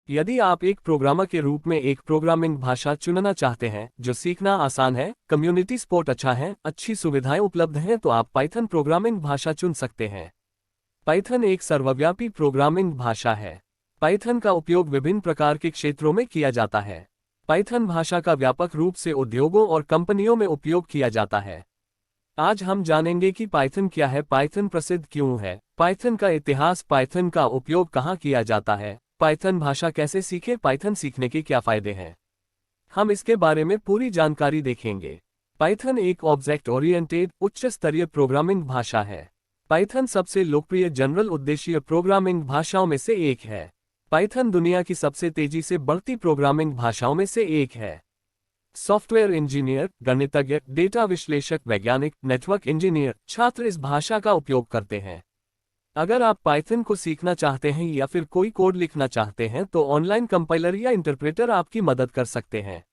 यदि आप एक प्रोग्रामर के रूप में एक प्रोग्रामिंग भाषा चुनना चाहते हैं जो सीखना आसान है, कम्युनिटी सपोर्ट अच्छा है, अच्छी सुविधाएं उपलब्ध हैं, तो आप पाइथन प्रोग्रामिंग भाषा चुन सकते हैं। पाइथन एक सर्वव्यापी प्रोग्रामिंग भाषा है। पाइथन का उपयोग विभिन्न प्रकार के क्षेत्रों में किया जाता है। पाइथन भाषा का व्यापक रूप से उद्योगों और कंपनियों में उपयोग किया जाता है। आज हम जानेंगे कि पाइथन क्या है, पाइथन प्रसिद्ध क्यों है, पाइथन का इतिहास, पाइथन का उपयोग कहाँ किया जाता है, पाइथन भाषा कैसे सीखें, पाइथन सीखने के क्या फायदे हैं। हम इसके बारे में पूरी जानकारी देखेंगे। पाइथन एक ऑब्जेक्ट ओरिएंटेड उच्च स्तरीय प्रोग्रामिंग भाषा है। पाइथन सबसे लोकप्रिय जनरल उद्देश्य प्रोग्रामिंग भाषाओं में से एक है। पाइथन दुनिया की सबसे तेजी से बढ़ती प्रोग्रामिंग भाषाओं में से एक है। सॉफ्टवेयर इंजीनियर, गणितज्ञ, डेटा विश्लेषक, वैज्ञानिक, नेटवर्क इंजीनियर, छात्र इस भाषा का उपयोग करते हैं। अगर आप पाइथन को सीखना चाहते हैं या फिर कोई कोड लिखना चाहते हैं तो ऑनलाइन कंपाइलर या इंटरप्रेटर आपकी मदद कर सकते हैं।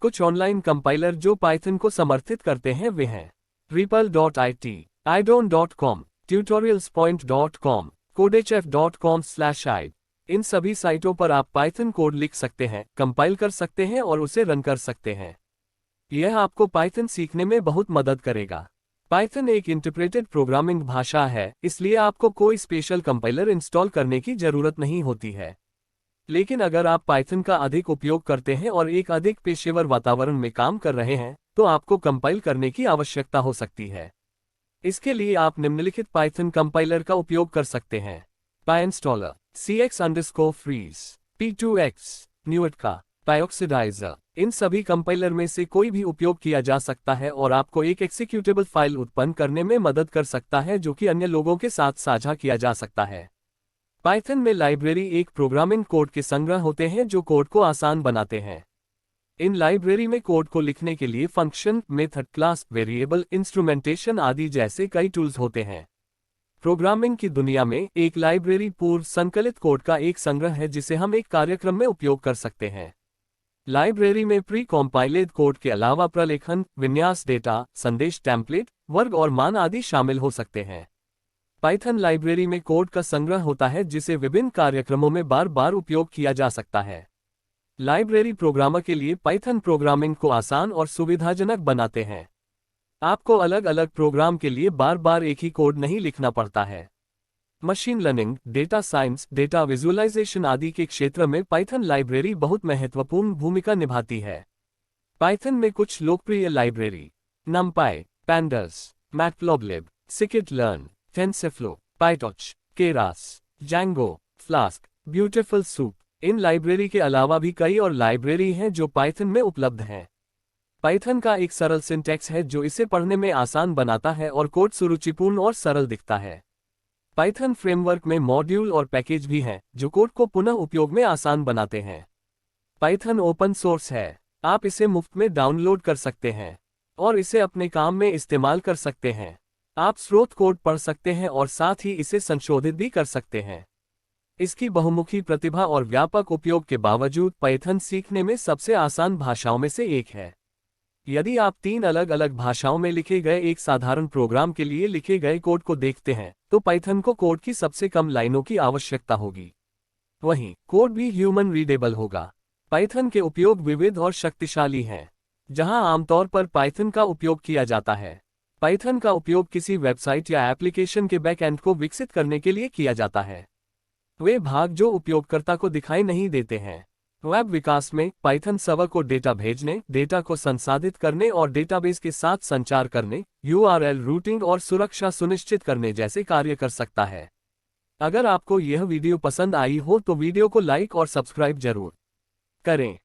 कुछ ऑनलाइन कंपाइलर जो पाइथन को समर्थित करते हैं वे हैं REPL.IT, idon.com, tutorialspoint.com, codehf.com/i। इन सभी साइटों पर आप पाइथन कोड लिख सकते हैं, कंपाइल कर सकते हैं और उसे रन कर सकते हैं। यह आपको पाइथन सीखने में बहुत मदद करेगा। पाइथन एक इंटरप्रेटेड प्रोग्रामिंग भाषा है, इसलिए आपको कोई स्पेशल कंपाइलर इंस्टॉल करने की जरूरत नहीं होती है। लेकिन अगर आप पाइथन का अधिक उपयोग करते हैं और एक अधिक पेशेवर वातावरण में काम कर रहे हैं तो आपको कंपाइल करने की आवश्यकता हो सकती है। इसके लिए आप निम्नलिखित पाइथन कंपाइलर का उपयोग कर सकते हैं: PyInstaller, CX_freeze, P2X, Nuetka, PyOxidizer। इन सभी कंपाइलर में से कोई भी उपयोग किया जा सकता है और आपको एक एक्जीक्यूटेबल फाइल उत्पन्न करने में मदद कर सकता है जो कि अन्य लोगों के साथ साझा किया जा सकता है। पाइथन में लाइब्रेरी एक प्रोग्रामिंग कोड के संग्रह होते हैं जो कोड को आसान बनाते हैं। इन लाइब्रेरी में कोड को लिखने के लिए function, method, class, variable, instrumentation आदि जैसे कई टूल्स होते हैं। प्रोग्रामिंग की दुनिया में एक लाइब्रेरी पूर्व संकलित कोड का एक संग्रह है जिसे हम एक कार्यक्रम में उपयोग कर सकते हैं। लाइब्रेरी में प्री कॉम्पाइलेड कोड के अलावा प्रलेखन, विन्यास, डेटा, संदेश, टेम्पलेट, वर्ग और मान आदि शामिल हो सकते हैं। पाइथन लाइब्रेरी में कोड का संग्रह होता है जिसे विभिन्न कार्यक्रमों में बार बार उपयोग किया जा सकता है। लाइब्रेरी प्रोग्रामर के लिए पाइथन प्रोग्रामिंग को आसान और सुविधाजनक बनाते हैं। आपको अलग अलग प्रोग्राम के लिए बार बार एक ही कोड नहीं लिखना पड़ता है। Machine learning, data science, data visualisation आदि के क्षेत्र में पाइथन लाइब्रेरी बहुत महत्वपूर्ण भूमिका निभाती है। पाइथन में कुछ लोकप्रिय library: NumPy, Pandas, Matplotlib, scikit-learn, TensorFlow, PyTorch, Keras, Django, Flask, Beautiful Soup। इन लाइब्रेरी के अलावा भी कई और लाइब्रेरी हैं जो पाइथन में उपलब्ध हैं। पाइथन का एक सरल सिंटैक्स है जो इसे पढ़ने में आसान बनाता है और कोड सुरुचिपूर्ण और सरल दिखता है। पाइथन फ्रेमवर्क में मॉड्यूल और पैकेज भी हैं जो कोड को पुनः उपयोग में आसान बनाते हैं। पाइथन ओपन सोर्स है, आप इसे मुफ्त में डाउनलोड कर सकते हैं और इसे अपने काम में इस्तेमाल कर सकते हैं। आप स्रोत कोड पढ़ सकते हैं और साथ ही इसे संशोधित भी कर सकते हैं। इसकी बहुमुखी प्रतिभा और व्यापक उपयोग के बावजूद पाइथन सीखने में सबसे आसान भाषाओं में से एक है। यदि आप 3 अलग अलग भाषाओं में लिखे गए एक साधारण प्रोग्राम के लिए लिखे गए कोड को देखते हैं तो पाइथन को कोड की सबसे कम लाइनों की आवश्यकता होगी। वहीं कोड भी ह्यूमन रीडेबल होगा। पाइथन के उपयोग विविध और शक्तिशाली हैं। जहां आमतौर पर पाइथन का उपयोग किया जाता है, पाइथन का उपयोग किसी वेबसाइट या एप्लीकेशन के बैकएंड को विकसित करने के लिए किया जाता है। वे भाग जो उपयोगकर्ता को दिखाई नहीं देते हैं। वेब विकास में पाइथन सर्वर को डेटा भेजने, डेटा को संसाधित करने और डेटाबेस के साथ संचार करने, URL रूटिंग और सुरक्षा सुनिश्चित करने जैसे कार्य कर सकता है। अगर आपको यह वीडियो पसंद आई हो तो वीडियो को लाइक और सब्सक्राइब जरूर करें।